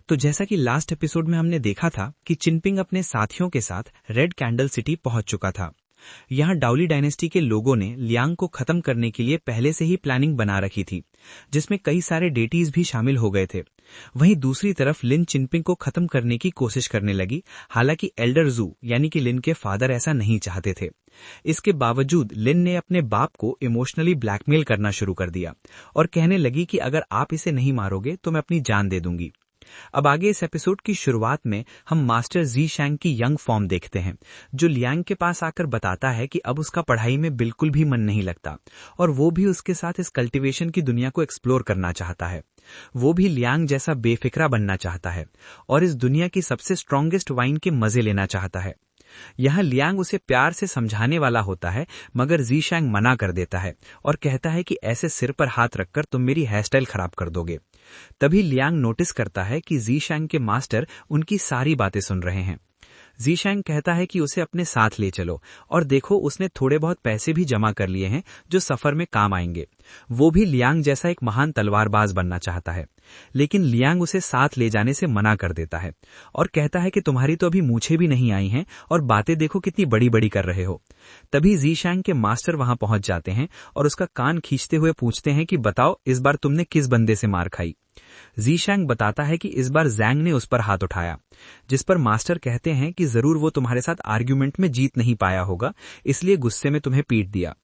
तो जैसा कि लास्ट एपिसोड में हमने देखा था कि चिनपिंग अपने साथियों के साथ रेड कैंडल सिटी पहुंच चुका था। यहाँ डाउली डायनेस्टी के लोगों ने लियांग को खत्म करने के लिए पहले से ही प्लानिंग बना रखी थी, जिसमें कई सारे डेटीज भी शामिल हो गए थे। वहीं दूसरी तरफ लिन चिनपिंग को खत्म करने की कोशिश करने लगी, हालांकि एल्डर जू यानी कि लिन के फादर ऐसा नहीं चाहते थे। इसके बावजूद लिन ने अपने बाप को इमोशनली ब्लैकमेल करना शुरू कर दिया और कहने लगी कि अगर आप इसे नहीं मारोगे तो मैं अपनी जान दे दूंगी। अब आगे इस एपिसोड की शुरुआत में हम मास्टर जी शैंग की यंग फॉर्म देखते हैं, जो लियांग के पास आकर बताता है कि अब उसका पढ़ाई में बिल्कुल भी मन नहीं लगता और वो भी उसके साथ इस कल्टीवेशन की दुनिया को एक्सप्लोर करना चाहता है। वो भी लियांग जैसा बेफिक्रा बनना चाहता है और इस दुनिया की सबसे स्ट्रॉन्गेस्ट वाइन के मजे लेना चाहता है। यहाँ लियांग उसे प्यार से समझाने वाला होता है, मगर जी शैंग मना कर देता है और कहता है कि ऐसे सिर पर हाथ रखकर तुम मेरी हेयर स्टाइल खराब कर दोगे। तभी लियांग नोटिस करता है कि जी शैंग के मास्टर उनकी सारी बातें सुन रहे हैं। जी शैंग कहता है कि उसे अपने साथ ले चलो और देखो उसने थोड़े बहुत पैसे भी जमा कर लिए हैं जो सफर में काम आएंगे। वो भी लियांग जैसा एक महान तलवारबाज बनना चाहता है, लेकिन लियांग उसे साथ ले जाने से मना कर देता है और कहता है कि तुम्हारी तो अभी मूछें भी नहीं आई हैं और बातें देखो कितनी बड़ी बड़ी कर रहे हो। तभी जी शैंग के मास्टर वहां पहुंच जाते हैं और उसका कान खींचते हुए पूछते हैं कि बताओ इस बार तुमने किस बंदे से मार खाई। जी शैंग बताता है कि इस बार जैंग ने उस पर हाथ उठाया, जिस पर मास्टर कहते हैं कि जरूर वो तुम्हारे साथ आर्ग्यूमेंट में जीत नहीं पाया होगा, इसलिए गुस्से में तुम्हें पीट दिया।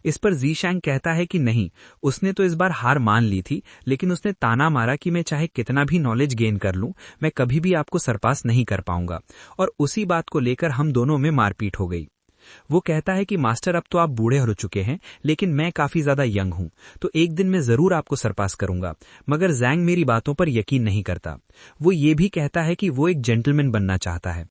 इस पर जी शैंग कहता है कि नहीं, उसने तो इस बार हार मान ली थी, लेकिन उसने ताना मारा कि मैं चाहे कितना भी नॉलेज गेन कर लूं, मैं कभी भी आपको सरपास नहीं कर पाऊंगा, और उसी बात को लेकर हम दोनों में मारपीट हो गई। वो कहता है कि मास्टर अब तो आप बूढ़े हो चुके हैं, लेकिन मैं काफी ज्यादा यंग हूं, तो एक दिन मैं जरूर आपको सरपास करूंगा, मगर जैंग मेरी बातों पर यकीन नहीं करता। वो ये भी कहता है कि वो एक जेंटलमैन बनना चाहता है,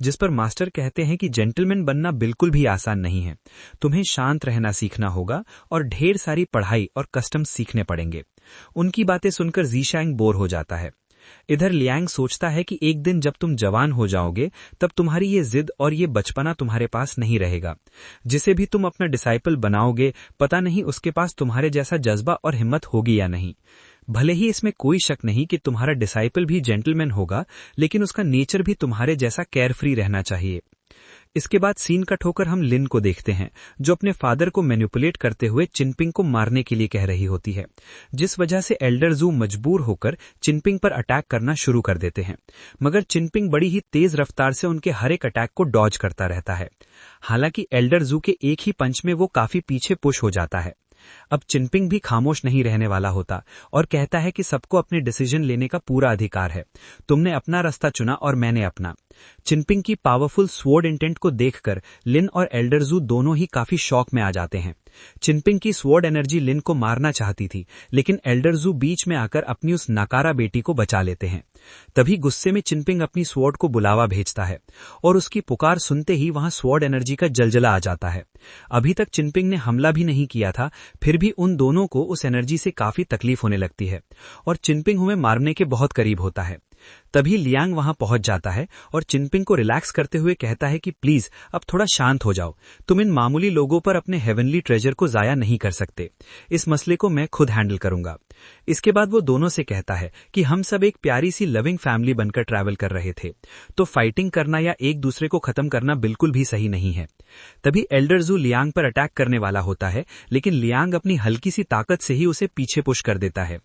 जिस पर मास्टर कहते हैं कि जेंटलमैन बनना बिल्कुल भी आसान नहीं है, तुम्हें शांत रहना सीखना होगा और ढेर सारी पढ़ाई और कस्टम्स सीखने पड़ेंगे। उनकी बातें सुनकर जी शैंग बोर हो जाता है। इधर लियांग सोचता है कि एक दिन जब तुम जवान हो जाओगे तब तुम्हारी ये जिद और ये बचपना तुम्हारे पास नहीं रहेगा। जिसे भी तुम अपना डिसाइपल बनाओगे, पता नहीं उसके पास तुम्हारे जैसा जज्बा और हिम्मत होगी या नहीं। भले ही इसमें कोई शक नहीं कि तुम्हारा डिसाइपल भी जेंटलमैन होगा, लेकिन उसका नेचर भी तुम्हारे जैसा केयरफ्री रहना चाहिए। इसके बाद सीन कट होकर हम लिन को देखते हैं, जो अपने फादर को मैनिपुलेट करते हुए चिनपिंग को मारने के लिए कह रही होती है, जिस वजह से एल्डर जू मजबूर होकर चिनपिंग पर अटैक करना शुरू कर देते हैं। मगर चिनपिंग बड़ी ही तेज रफ्तार से उनके हर एक अटैक को डॉज करता रहता है। हालांकि एल्डर जू के एक ही पंच में वो काफी पीछे पुश हो जाता है। अब चिनपिंग भी खामोश नहीं रहने वाला होता और कहता है कि सबको अपने डिसीजन लेने का पूरा अधिकार है, तुमने अपना रास्ता चुना और मैंने अपना। चिनपिंग की पावरफुल स्वॉर्ड इंटेंट को देखकर लिन और एल्डर जू दोनों ही काफी शॉक में आ जाते हैं। चिनपिंग की स्वॉर्ड एनर्जी लिन को मारना चाहती थी, लेकिन एल्डर जू बीच में आकर अपनी उस नाकारा बेटी को बचा लेते हैं। तभी गुस्से में चिनपिंग अपनी स्वॉर्ड को बुलावा भेजता है और उसकी पुकार सुनते ही वहां स्वॉर्ड एनर्जी का जलजला आ जाता है। अभी तक चिनपिंग ने हमला भी नहीं किया था, फिर भी उन दोनों को उस एनर्जी से काफी तकलीफ होने लगती है और चिनपिंग उन्हें मारने के बहुत करीब होता है। तभी लियांग वहां पहुंच जाता है और चिनपिंग को रिलैक्स करते हुए कहता है कि प्लीज अब थोड़ा शांत हो जाओ, तुम इन मामूली लोगों पर अपने हेवनली ट्रेजर को जाया नहीं कर सकते, इस मसले को मैं खुद हैंडल करूंगा। इसके बाद वो दोनों से कहता है कि हम सब एक प्यारी सी लविंग फैमिली बनकर ट्रैवल कर रहे थे, तो फाइटिंग करना या एक दूसरे को खत्म करना बिल्कुल भी सही नहीं है। तभी एल्डर जू लियांग पर अटैक करने वाला होता है, लेकिन लियांग अपनी हल्की सी ताकत से ही उसे पीछे पुश कर देता है।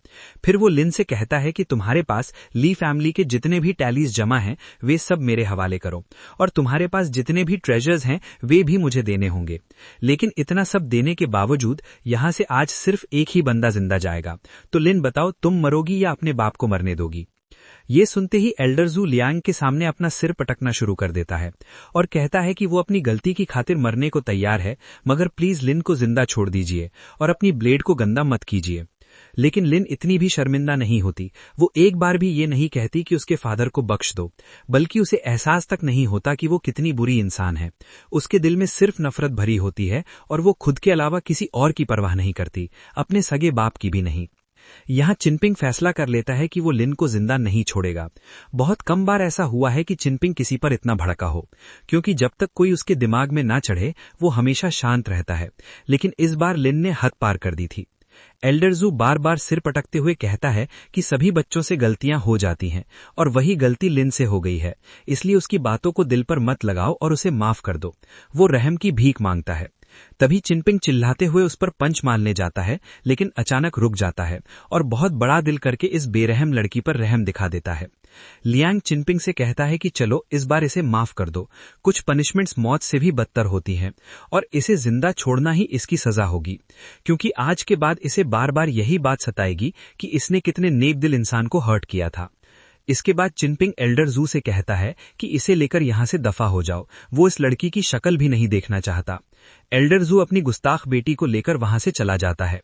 फिर वो लिन से कहता है कि तुम्हारे पास ली फैमिली के जितने भी टैलीज जमा हैं वे सब मेरे हवाले करो, और तुम्हारे पास जितने भी ट्रेजर्स हैं वे भी मुझे देने होंगे। लेकिन इतना सब देने के बावजूद यहां से आज सिर्फ एक ही बंदा जिंदा जाएगा, तो लिन बताओ तुम मरोगी या अपने बाप को मरने दोगी। ये सुनते ही एल्डर जू लियांग के सामने अपना सिर पटकना शुरू कर देता है और कहता है कि वो अपनी गलती की खातिर मरने को तैयार है, मगर प्लीज लिन को जिंदा छोड़ दीजिए और अपनी ब्लेड को गंदा मत कीजिए। लेकिन लिन इतनी भी शर्मिंदा नहीं होती, वो एक बार भी ये नहीं कहती कि उसके फादर को बख्श दो, बल्कि उसे एहसास तक नहीं होता कि वो कितनी बुरी इंसान है। उसके दिल में सिर्फ नफरत भरी होती है और वो खुद के अलावा किसी और की परवाह नहीं करती, अपने सगे बाप की भी नहीं। यहाँ चिनपिंग फैसला कर लेता है कि वो लिन को जिंदा नहीं छोड़ेगा। बहुत कम बार ऐसा हुआ है कि चिनपिंग किसी पर इतना भड़का हो, क्योंकि जब तक कोई उसके दिमाग में ना चढ़े वो हमेशा शांत रहता है, लेकिन इस बार लिन ने हद पार कर दी थी। एल्डर जू बार बार सिर पटकते हुए कहता है कि सभी बच्चों से गलतियां हो जाती हैं और वही गलती लिन से हो गई है, इसलिए उसकी बातों को दिल पर मत लगाओ और उसे माफ कर दो। वो रहम की भीख मांगता है। तभी चिनपिंग चिल्लाते हुए उस पर पंच मारने जाता है, लेकिन अचानक रुक जाता है और बहुत बड़ा दिल करके इस बेरहम लड़की पर रहम दिखा देता है। लियांग चिनपिंग से कहता है कि चलो इस बार इसे माफ कर दो, कुछ पनिशमेंट्स मौत से भी बदतर होती हैं और इसे जिंदा छोड़ना ही इसकी सजा होगी, क्योंकि आज के बाद इसे बार बार यही बात सताएगी कि इसने कितने नेक दिल इंसान को हर्ट किया था। इसके बाद चिनपिंग एल्डर जू से कहता है कि इसे लेकर यहां से दफा हो जाओ, वो इस लड़की की शक्ल भी नहीं देखना चाहता। एल्डर जू अपनी गुस्ताख बेटी को लेकर वहां से चला जाता है।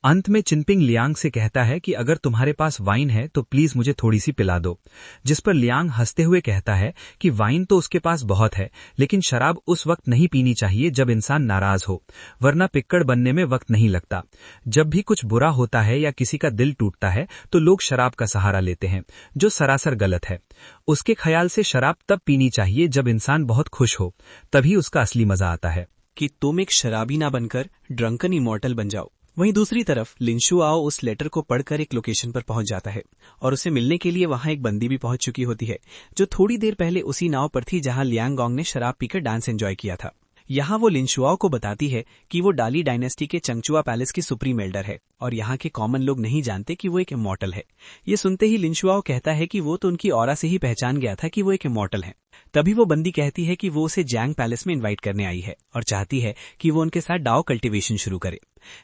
अंत में चिनपिंग लियांग से कहता है कि अगर तुम्हारे पास वाइन है तो प्लीज मुझे थोड़ी सी पिला दो, जिस पर लियांग हंसते हुए कहता है कि वाइन तो उसके पास बहुत है, लेकिन शराब उस वक्त नहीं पीनी चाहिए जब इंसान नाराज हो, वरना पिक्कड़ बनने में वक्त नहीं लगता। जब भी कुछ बुरा होता है या किसी का दिल टूटता है तो लोग शराब का सहारा लेते हैं, जो सरासर गलत है। उसके ख्याल से शराब तब पीनी चाहिए जब इंसान बहुत खुश हो, तभी उसका असली मजा आता है। कि तुम एक शराबी ना बनकर ड्रंकन इमॉर्टल बन जाओ। वहीं दूसरी तरफ लिनशुआओ उस लेटर को पढ़कर एक लोकेशन पर पहुंच जाता है और उसे मिलने के लिए वहां एक बंदी भी पहुंच चुकी होती है, जो थोड़ी देर पहले उसी नाव पर थी जहां लियांगोंग ने शराब पीकर डांस एंजॉय किया था। यहाँ वो लिनशुआओ को बताती है कि वो डाली डायनेस्टी के चंगचुआ पैलेस की सुप्रीम एल्डर है और यहाँ के कॉमन लोग नहीं जानते कि वो एक इमॉर्टल है। ये सुनते ही लिनशुआओ कहता है कि वो तो उनकी ऑरा से ही पहचान गया था कि वो एक इमॉर्टल है। तभी वो बंदी कहती है कि वो उसे जैंग पैलेस में इनवाइट करने आई है और चाहती है कि वो उनके साथ डाओ कल्टीवेशन शुरू करे,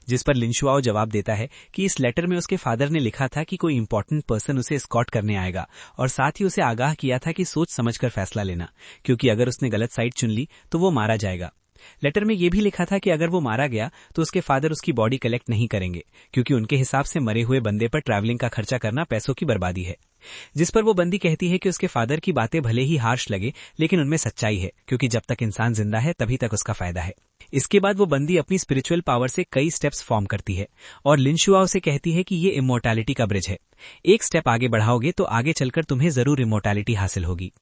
जिस पर लिनशुआओ जवाब देता है कि इस लेटर में उसके फादर ने लिखा था कि कोई इंपॉर्टेंट पर्सन उसे एस्कॉर्ट करने आएगा और साथ ही उसे आगाह किया था कि सोच समझकर फैसला लेना, क्योंकि अगर उसने गलत साइड चुन ली तो वो मारा जाएगा। लेटर में यह भी लिखा था कि अगर वो मारा गया तो उसके फादर उसकी बॉडी कलेक्ट नहीं करेंगे, क्योंकि उनके हिसाब से मरे हुए बंदे पर ट्रैवलिंग का खर्चा करना पैसों की बर्बादी है। जिस पर वो बंदी कहती है कि उसके फादर की बातें भले ही हार्श लगे, लेकिन उनमें सच्चाई है, क्योंकि जब तक इंसान जिंदा है तभी तक उसका फायदा है। इसके बाद वो बंदी अपनी स्पिरिचुअल पावर से कई स्टेप्स फॉर्म करती है और लिनशुआओ से कहती है कि ये इमोर्टैलिटी का ब्रिज है, एक स्टेप आगे बढ़ाओगे तो आगे चलकर तुम्हें जरूर इमोर्टैलिटी हासिल होगी।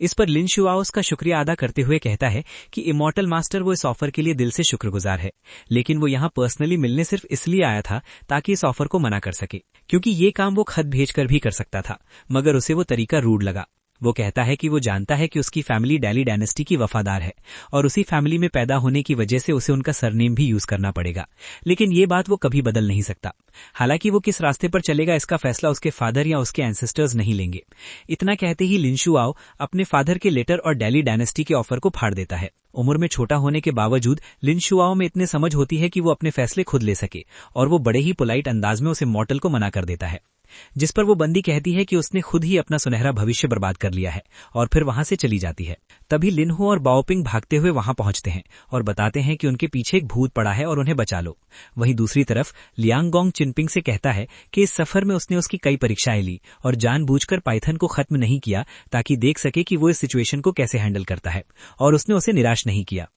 इस पर लिनशुआओ का शुक्रिया अदा करते हुए कहता है कि इमॉर्टल मास्टर वो इस ऑफर के लिए दिल से शुक्रगुजार है, लेकिन वो यहाँ पर्सनली मिलने सिर्फ इसलिए आया था ताकि इस ऑफर को मना कर सके, क्योंकि ये काम वो खत भेजकर भी कर सकता था, मगर उसे वो तरीका रूड लगा। वो कहता है कि वो जानता है कि उसकी फैमिली डाली डायनेस्टी की वफादार है और उसी फैमिली में पैदा होने की वजह से उसे उनका सरनेम भी यूज करना पड़ेगा, लेकिन ये बात वो कभी बदल नहीं सकता। हालांकि वो किस रास्ते पर चलेगा इसका फैसला उसके फादर या उसके एंसेस्टर्स नहीं लेंगे। इतना कहते ही लिनशुआओ अपने फादर के लेटर और डाली डायनेस्टी के ऑफर को फाड़ देता है। उम्र में छोटा होने के बावजूद लिनशुआओ में इतने समझ होती है कि वो अपने फैसले खुद ले सके और वो बड़े ही पोलाइट अंदाज में उसे मॉर्टल को मना कर देता है, जिस पर वो बंदी कहती है कि उसने खुद ही अपना सुनहरा भविष्य बर्बाद कर लिया है और फिर वहां से चली जाती है। तभी लिनहो और बाओपिंग भागते हुए वहां पहुंचते हैं और बताते हैं कि उनके पीछे एक भूत पड़ा है और उन्हें बचा लो। वहीं दूसरी तरफ लियांगोंग चिनपिंग से कहता है कि इस सफर में उसने उसकी कई परीक्षाएं ली और जानबूझकर पाइथन को खत्म नहीं किया ताकि देख सके कि वो इस सिचुएशन को कैसे हैंडल करता है, और उसने उसे निराश नहीं किया।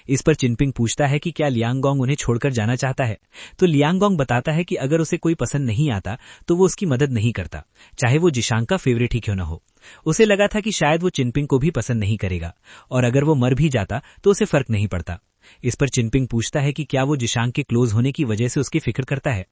इस पर चिनपिंग पूछता है कि क्या लियांगोंग उन्हें छोड़कर जाना चाहता है, तो लियांगोंग बताता है कि अगर उसे कोई पसंद नहीं आता तो वो उसकी मदद नहीं करता, चाहे वो जिशांग का फेवरेट ही क्यों न हो। उसे लगा था कि शायद वो चिनपिंग को भी पसंद नहीं करेगा और अगर वो मर भी जाता तो उसे फर्क नहीं पड़ता। इस पर चिनपिंग पूछता है कि क्या वो जिशांग के क्लोज होने की वजह से उसकी फिक्र करता है।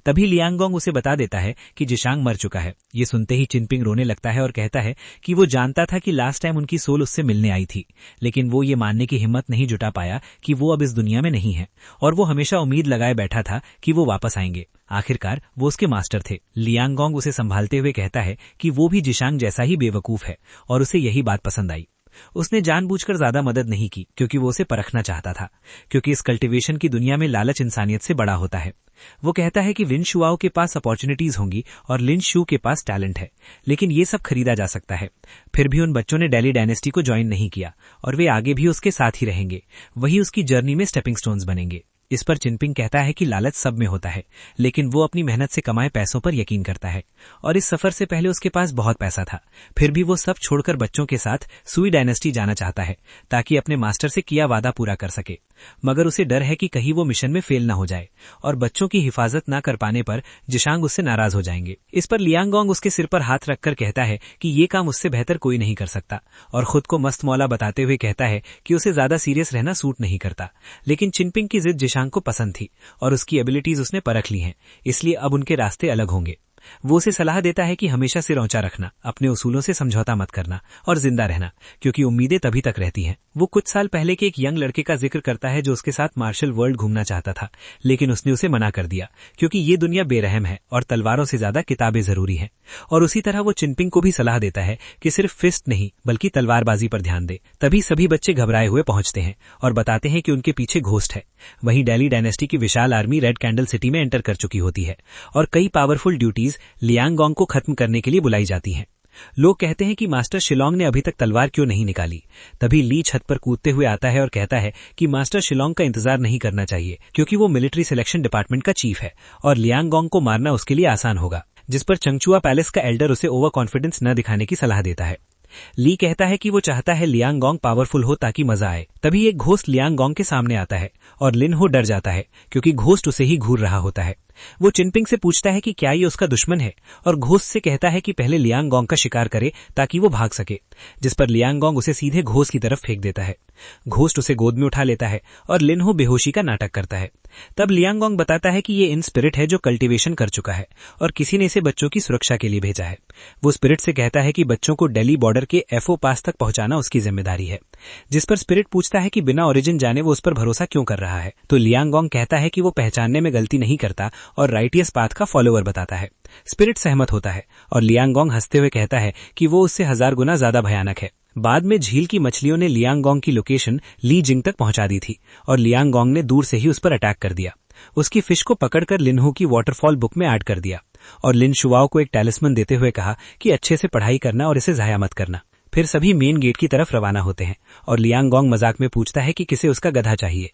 तभी लियांगोंग उसे बता देता है कि जिशांग मर चुका है। ये सुनते ही चिनपिंग रोने लगता है और कहता है कि वो जानता था कि लास्ट टाइम उनकी सोल उससे मिलने आई थी, लेकिन वो ये मानने की हिम्मत नहीं जुटा पाया कि वो अब इस दुनिया में नहीं है, और वो हमेशा उम्मीद लगाए बैठा था कि वो वापस आएंगे। आखिरकार वो उसके मास्टर थे। लियांगोंग उसे संभालते हुए कहता है कि वो भी जिशांग जैसा ही बेवकूफ है और उसे यही बात पसंद आई। उसने जानबूझकर ज्यादा मदद नहीं की क्योंकि वो उसे परखना चाहता था, क्योंकि इस कल्टीवेशन की दुनिया में लालच इंसानियत से बड़ा होता है। वो कहता है कि लिनशुआओ के पास अपॉर्चुनिटीज होंगी और लिनशु के पास टैलेंट है, लेकिन ये सब खरीदा जा सकता है। फिर भी उन बच्चों ने डाली डायनेस्टी को ज्वाइन नहीं किया और वे आगे भी उसके साथ ही रहेंगे, वही उसकी जर्नी में स्टेपिंग स्टोन्स बनेंगे। इस पर चिनपिंग कहता है कि लालच सब में होता है, लेकिन वो अपनी मेहनत से कमाए पैसों पर यकीन करता है और इस सफर से पहले उसके पास बहुत पैसा था। फिर भी वो सब छोड़कर बच्चों के साथ सुई डायनेस्टी जाना चाहता है ताकि अपने मास्टर से किया वादा पूरा कर सके। मगर उसे डर है कि कहीं वो मिशन में फेल ना हो जाए और बच्चों की हिफाजत ना कर पाने पर जिशांग उससे नाराज हो जाएंगे। इस पर लियांगोंग उसके सिर पर हाथ रखकर कहता है कि ये काम उससे बेहतर कोई नहीं कर सकता और खुद को मस्त मौला बताते हुए कहता है कि उसे ज्यादा सीरियस रहना सूट नहीं करता। लेकिन चिनपिंग की जिद जिशांग को पसंद थी और उसकी एबिलिटीज उसने परख ली हैं, इसलिए अब उनके रास्ते अलग होंगे। वो उसे सलाह देता है कि हमेशा सिर ऊंचा रखना, अपने उसूलों से समझौता मत करना और जिंदा रहना, क्योंकि उम्मीदें तभी तक रहती हैं। वो कुछ साल पहले के एक यंग लड़के का जिक्र करता है जो उसके साथ मार्शल वर्ल्ड घूमना चाहता था, लेकिन उसने उसे मना कर दिया क्योंकि ये दुनिया बेरहम है और तलवारों से ज्यादा किताबें जरूरी हैं। और उसी तरह वो चिनपिंग को भी सलाह देता है कि सिर्फ फिस्ट नहीं बल्कि तलवारबाजी पर ध्यान दे। तभी सभी बच्चे घबराए हुए पहुंचते हैं और बताते हैं कि उनके पीछे घोस्ट है। वहीं दिल्ली डायनेस्टी की विशाल आर्मी रेड कैंडल सिटी में एंटर कर चुकी होती है और कई पावरफुल ड्यूटीज लियांगोंग को खत्म करने के लिए बुलाई जाती हैं। लोग कहते हैं कि मास्टर शिलोंग ने अभी तक तलवार क्यों नहीं निकाली। तभी ली छत पर कूदते हुए आता है और कहता है कि मास्टर शिलोंग का इंतजार नहीं करना चाहिए क्योंकि वो मिलिट्री सिलेक्शन डिपार्टमेंट का चीफ है और लियांगोंग को मारना उसके लिए आसान होगा। जिस पर चंगचुआ पैलेस का एल्डर उसे ओवर कॉन्फिडेंस न दिखाने की सलाह देता है। ली कहता है कि वो चाहता है लियांगोंग पावरफुल हो ताकि मजा आए। तभी एक घोस्ट लियांगोंग के सामने आता है और लिनहो डर जाता है क्योंकि घोस्ट उसे ही घूर रहा होता है। वो चिनपिंग से पूछता है कि क्या ये उसका दुश्मन है और घोस्ट से कहता है कि पहले लियांगोंग का शिकार करे ताकि वो भाग सके, जिस पर लियांगोंग उसे सीधे घोस्ट की तरफ फेंक देता है। घोस्ट उसे गोद में उठा लेता है और लिनहो बेहोशी का नाटक करता है। तब लियांगोंग बताता है कि ये इन स्पिरिट है जो कल्टीवेशन कर चुका है और किसी ने इसे बच्चों की सुरक्षा के लिए भेजा है। वो स्पिरिट से कहता है कि बच्चों को दिल्ली बॉर्डर के एफओ पास तक पहुंचाना उसकी जिम्मेदारी है। जिस पर स्पिरिट पूछता है कि बिना ओरिजिन जाने वो उस पर भरोसा क्यों कर रहा है, तो लियांगोंग कहता है कि वो पहचानने में गलती नहीं करता और राइटियस पाथ का फॉलोअर बताता है। स्पिरिट सहमत होता है और लियांगोंग हंसते हुए कहता है कि वो उससे 1000 गुना ज्यादा भयानक है। बाद में झील की मछलियों ने लियांगोंग की लोकेशन ली जिंग तक पहुंचा दी थी और लियांगोंग ने दूर से ही उस पर अटैक कर दिया। उसकी फिश को पकड़कर लिनहो की वाटरफॉल बुक में ऐड कर दिया और लिन शुआओ को एक टैलिस्मन देते हुए कहा कि अच्छे से पढ़ाई करना और इसे जाया मत करना। फिर सभी मेन गेट की तरफ रवाना होते हैं और लियांगोंग मजाक में पूछता है कि किसे उसका गधा चाहिए,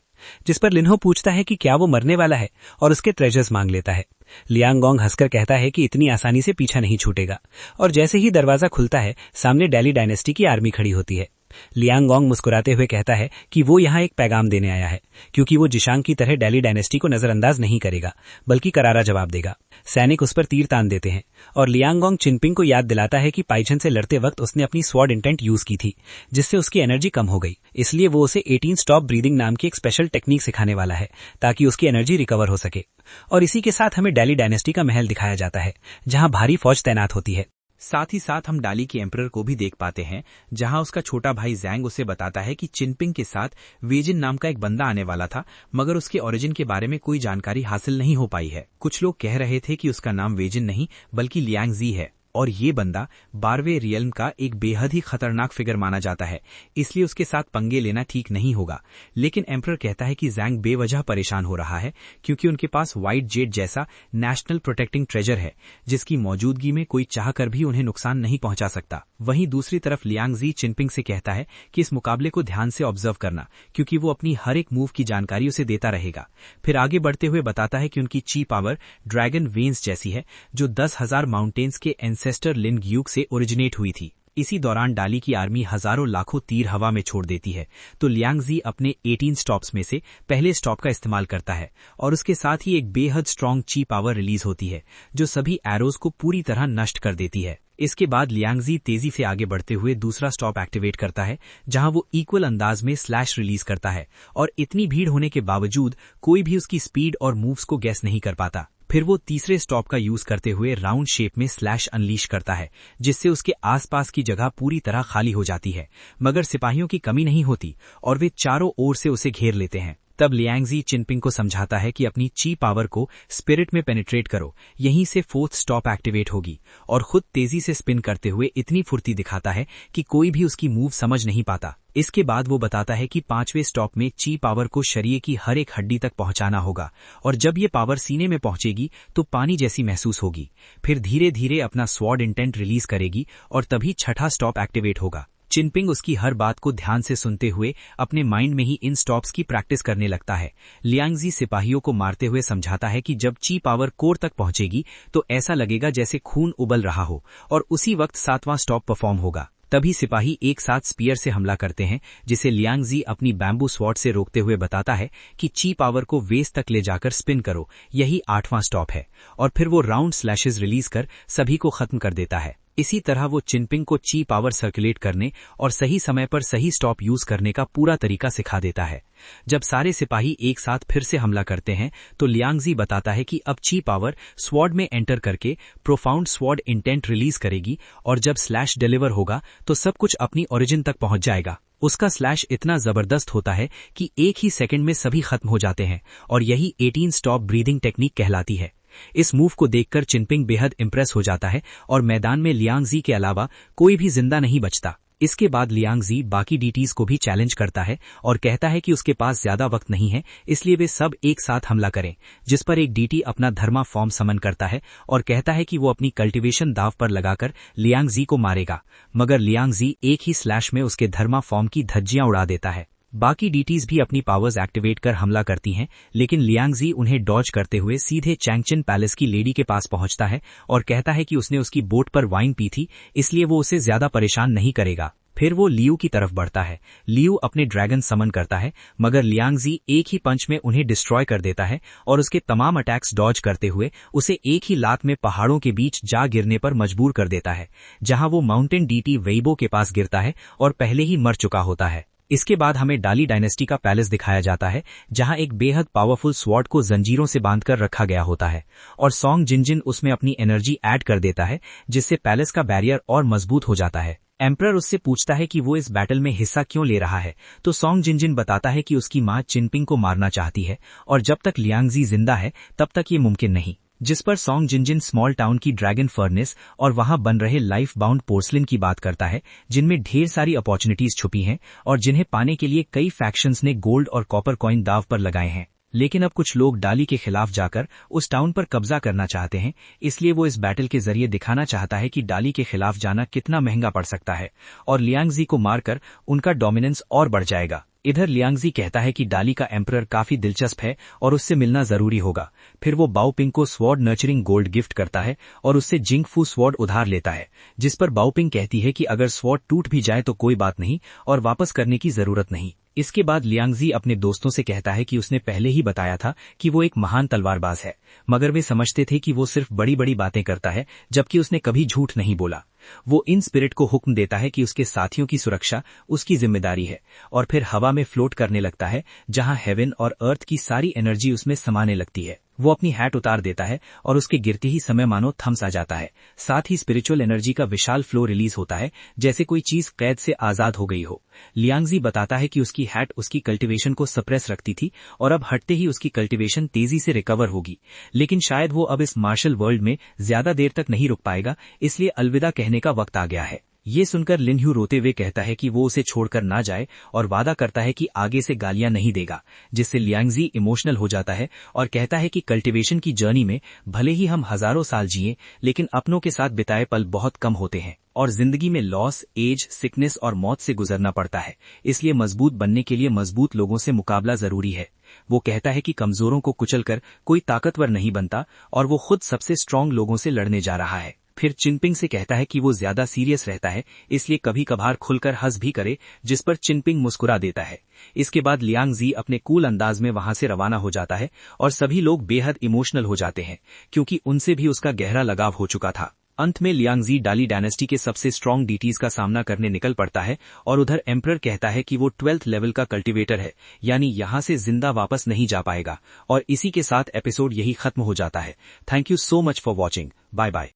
जिस पर लिनहो पूछता है कि क्या वो मरने वाला है और उसके ट्रेजर्स मांग लेता है। लियांगोंग हंसकर कहता है कि इतनी आसानी से पीछा नहीं छूटेगा और जैसे ही दरवाजा खुलता है सामने दिल्ली डायनेस्टी की आर्मी खड़ी होती है। लियांगोंग मुस्कुराते हुए कहता है कि वो यहाँ एक पैगाम देने आया है क्योंकि वो जिशांग की तरह दिल्ली डायनेस्टी को नजरअंदाज नहीं करेगा बल्कि करारा जवाब देगा। सैनिक उस पर तीर तान देते हैं और लियांगोंग चिनपिंग को याद दिलाता है कि पाइछन से लड़ते वक्त उसने अपनी स्वॉर्ड इंटेंट यूज की थी जिससे उसकी एनर्जी कम हो गई, इसलिए वो उसे 18 स्टॉप ब्रीदिंग नाम की एक स्पेशल टेक्निक सिखाने वाला है ताकि उसकी एनर्जी रिकवर हो सके। और इसी के साथ हमें दिल्ली डायनेस्टी का महल दिखाया जाता है जहां भारी फौज तैनात होती है। साथ ही साथ हम डाली के एम्परर को भी देख पाते हैं जहां उसका छोटा भाई जैंग उसे बताता है कि चिनपिंग के साथ वेजिन नाम का एक बंदा आने वाला था, मगर उसके ओरिजिन के बारे में कोई जानकारी हासिल नहीं हो पाई है। कुछ लोग कह रहे थे कि उसका नाम वेजिन नहीं बल्कि लियांगजी है और ये बंदा 12वें रियल्म का एक बेहद ही खतरनाक फिगर माना जाता है, इसलिए उसके साथ पंगे लेना ठीक नहीं होगा। लेकिन एम्परर कहता है कि जैंग बेवजह परेशान हो रहा है क्योंकि उनके पास व्हाइट जेड जैसा नेशनल प्रोटेक्टिंग ट्रेजर है जिसकी मौजूदगी में कोई चाहकर भी उन्हें नुकसान नहीं पहुंचा सकता। वहीं दूसरी तरफ लियांगजी चिनपिंग से कहता है कि इस मुकाबले को ध्यान से ऑब्जर्व करना क्योंकि वो अपनी हर एक मूव की जानकारी उसे देता रहेगा। फिर आगे बढ़ते हुए बताता है कि उनकी ची पावर ड्रैगन वेन्स जैसी है जो 10,000 माउंटेन्स के एंसेस्टर लिन ग्यूक से ओरिजिनेट हुई थी। इसी दौरान डाली की आर्मी हजारों लाखों तीर हवा में छोड़ देती है तो लियांगजी अपने 18 स्टॉप्स में से पहले स्टॉप का इस्तेमाल करता है और उसके साथ ही एक बेहद स्ट्रॉन्ग ची पावर रिलीज होती है जो सभी एरोज को पूरी तरह नष्ट कर देती है। इसके बाद लियांगजी तेजी से आगे बढ़ते हुए दूसरा स्टॉप एक्टिवेट करता है जहां वो इक्वल अंदाज में स्लैश रिलीज करता है और इतनी भीड़ होने के बावजूद कोई भी उसकी स्पीड और मूव्स को गेस नहीं कर पाता। फिर वो तीसरे स्टॉप का यूज करते हुए राउंड शेप में स्लैश अनलीश करता है जिससे उसके आसपास की जगह पूरी तरह खाली हो जाती है, मगर सिपाहियों की कमी नहीं होती और वे चारों ओर से उसे घेर लेते हैं। तब लियांगजी चिनपिंग को समझाता है कि अपनी ची पावर को स्पिरिट में पेनिट्रेट करो, यहीं से फोर्थ स्टॉप एक्टिवेट होगी, और खुद तेजी से स्पिन करते हुए इतनी फुर्ती दिखाता है कि कोई भी उसकी मूव समझ नहीं पाता। इसके बाद वो बताता है कि 5वें स्टॉप में ची पावर को शरीर की हर एक हड्डी तक पहुंचाना होगा और जब ये पावर सीने में पहुंचेगी तो पानी जैसी महसूस होगी। फिर धीरे धीरे अपना स्वॉर्ड इंटेंट रिलीज करेगी और तभी छठा स्टॉप एक्टिवेट होगा। चिनपिंग उसकी हर बात को ध्यान से सुनते हुए अपने माइंड में ही इन स्टॉप्स की प्रैक्टिस करने लगता है। लियांगजी सिपाहियों को मारते हुए समझाता है कि जब ची पावर कोर तक पहुंचेगी तो ऐसा लगेगा जैसे खून उबल रहा हो और उसी वक्त 7वां स्टॉप परफॉर्म होगा। तभी सिपाही एक साथ स्पीयर से हमला करते हैं, जिसे लियांगजी अपनी बैम्बू स्वॉर्ड से रोकते हुए बताता है कि ची पावर को वेस्ट तक ले जाकर स्पिन करो, यही 8वां स्टॉप है। और फिर वो राउंड स्लैशेस रिलीज कर सभी को खत्म कर देता है। इसी तरह वो चिनपिंग को ची पावर सर्कुलेट करने और सही समय पर सही स्टॉप यूज करने का पूरा तरीका सिखा देता है। जब सारे सिपाही एक साथ फिर से हमला करते हैं तो लियांगजी बताता है कि अब ची पावर स्वॉर्ड में एंटर करके प्रोफाउंड स्वॉर्ड इंटेंट रिलीज करेगी और जब स्लैश डिलीवर होगा तो सब कुछ अपनी ओरिजिन तक पहुंच जाएगा। उसका स्लैश इतना जबरदस्त होता है कि एक ही सेकंड में सभी खत्म हो जाते हैं और यही 18 स्टॉप ब्रीदिंग टेक्निक कहलाती है। इस मूव को देखकर चिनपिंग बेहद इंप्रेस हो जाता है और मैदान में लियांगजी के अलावा कोई भी जिंदा नहीं बचता। इसके बाद लियांगजी बाकी डीटीज को भी चैलेंज करता है और कहता है कि उसके पास ज्यादा वक्त नहीं है, इसलिए वे सब एक साथ हमला करें, जिस पर एक डीटी अपना धर्मा फॉर्म समन करता है और कहता है कि वो अपनी कल्टीवेशन दाव पर लगाकर लियांगजी को मारेगा, मगर लियांगजी एक ही स्लैश में उसके धर्मा फॉर्म की धज्जियां उड़ा देता है। बाकी डीटीज भी अपनी पावर्स एक्टिवेट कर हमला करती हैं, लेकिन लियांगजी उन्हें डॉज करते हुए सीधे चैंगचिन पैलेस की लेडी के पास पहुंचता है और कहता है कि उसने उसकी बोट पर वाइन पी थी, इसलिए वो उसे ज्यादा परेशान नहीं करेगा। फिर वो लियू की तरफ बढ़ता है। लियू अपने ड्रैगन समन करता है, मगर लियांगजी एक ही पंच में उन्हें डिस्ट्रॉय कर देता है और उसके तमाम अटैक्स डॉज करते हुए उसे एक ही लात में पहाड़ों के बीच जा गिरने पर मजबूर कर देता है, जहां वो माउंटेन डीटी वेइबो के पास गिरता है और पहले ही मर चुका होता है। इसके बाद हमें डाली डायनेस्टी का पैलेस दिखाया जाता है, जहां एक बेहद पावरफुल स्वॉर्ड को जंजीरों से बांधकर रखा गया होता है और सॉन्ग जिनजिन उसमें अपनी एनर्जी ऐड कर देता है, जिससे पैलेस का बैरियर और मजबूत हो जाता है। एम्परर उससे पूछता है कि वो इस बैटल में हिस्सा क्यों ले रहा है, तो सॉन्ग जिनजिन बताता है कि उसकी मां चिनपिंग को मारना चाहती है और जब तक लियांगजी जिंदा है तब तक ये मुमकिन नहीं। जिस पर सॉन्ग जिनजिन स्मॉल टाउन की ड्रैगन फर्नेस और वहां बन रहे लाइफ बाउंड पोर्सलिन की बात करता है, जिनमें ढेर सारी अपॉर्चुनिटीज छुपी हैं और जिन्हें पाने के लिए कई फैक्शंस ने गोल्ड और कॉपर कॉइन दाव पर लगाए हैं। लेकिन अब कुछ लोग डाली के खिलाफ जाकर उस टाउन पर कब्जा करना चाहते हैं, इसलिए वो इस बैटल के जरिए दिखाना चाहता है कि डाली के खिलाफ जाना कितना महंगा पड़ सकता है और लियांगजी को मारकर उनका डोमिनेंस और बढ़ जाएगा। इधर लियांगजी कहता है कि डाली का एम्परर काफी दिलचस्प है और उससे मिलना जरूरी होगा। फिर वो बाओपिंग को स्वॉर्ड नर्चरिंग गोल्ड गिफ्ट करता है और उससे जिंगफू स्वॉर्ड उधार लेता है, जिस पर बाओपिंग कहती है कि अगर स्वॉर्ड टूट भी जाए तो कोई बात नहीं और वापस करने की जरूरत नहीं। इसके बाद लियांगजी अपने दोस्तों से कहता है कि उसने पहले ही बताया था कि वो एक महान तलवारबाज है, मगर वे समझते थे कि वो सिर्फ बड़ी बड़ी बातें करता है, जबकि उसने कभी झूठ नहीं बोला। वो इन स्पिरिट को हुक्म देता है कि उसके साथियों की सुरक्षा उसकी जिम्मेदारी है और फिर हवा में फ्लोट करने लगता है, जहां हेवन और अर्थ की सारी एनर्जी उसमें समाने लगती है। वो अपनी हैट उतार देता है और उसके गिरते ही समय मानो थम सा जाता है। साथ ही स्पिरिचुअल एनर्जी का विशाल फ्लो रिलीज होता है, जैसे कोई चीज कैद से आजाद हो गई हो। लियांगजी बताता है कि उसकी हैट उसकी कल्टीवेशन को सप्रेस रखती थी और अब हटते ही उसकी कल्टीवेशन तेजी से रिकवर होगी, लेकिन शायद वो अब इस मार्शल वर्ल्ड में ज्यादा देर तक नहीं रुक पाएगा, इसलिए अलविदा कहने का वक्त आ गया है। ये सुनकर लिनह्यू रोते हुए कहता है कि वो उसे छोड़कर ना जाए और वादा करता है कि आगे से गालियां नहीं देगा, जिससे लियांगजी इमोशनल हो जाता है और कहता है कि कल्टीवेशन की जर्नी में भले ही हम हजारों साल जिए, लेकिन अपनों के साथ बिताए पल बहुत कम होते हैं और जिंदगी में लॉस, एज, सिकनेस और मौत से गुजरना पड़ता है, इसलिए मजबूत बनने के लिए मजबूत लोगों से मुकाबला जरूरी है। वो कहता है कि कमजोरों को कुचलकर कोई ताकतवर नहीं बनता और वो खुद सबसे स्ट्रांग लोगों से लड़ने जा रहा है। फिर चिनपिंग से कहता है कि वो ज्यादा सीरियस रहता है, इसलिए कभी कभार खुलकर हंस भी करे, जिस पर चिनपिंग मुस्कुरा देता है। इसके बाद लियांगजी अपने कूल अंदाज में वहां से रवाना हो जाता है और सभी लोग बेहद इमोशनल हो जाते हैं, क्योंकि उनसे भी उसका गहरा लगाव हो चुका था। अंत में लियांगजी डाली डायनेस्टी के सबसे स्ट्रांग डीटीज का सामना करने निकल पड़ता है और उधर एम्परर कहता है कि वो 12th लेवल का कल्टीवेटर है, यानी यहां से जिंदा वापस नहीं जा पाएगा। और इसी के साथ एपिसोड यही खत्म हो जाता है। Thank you so much for watching. Bye bye.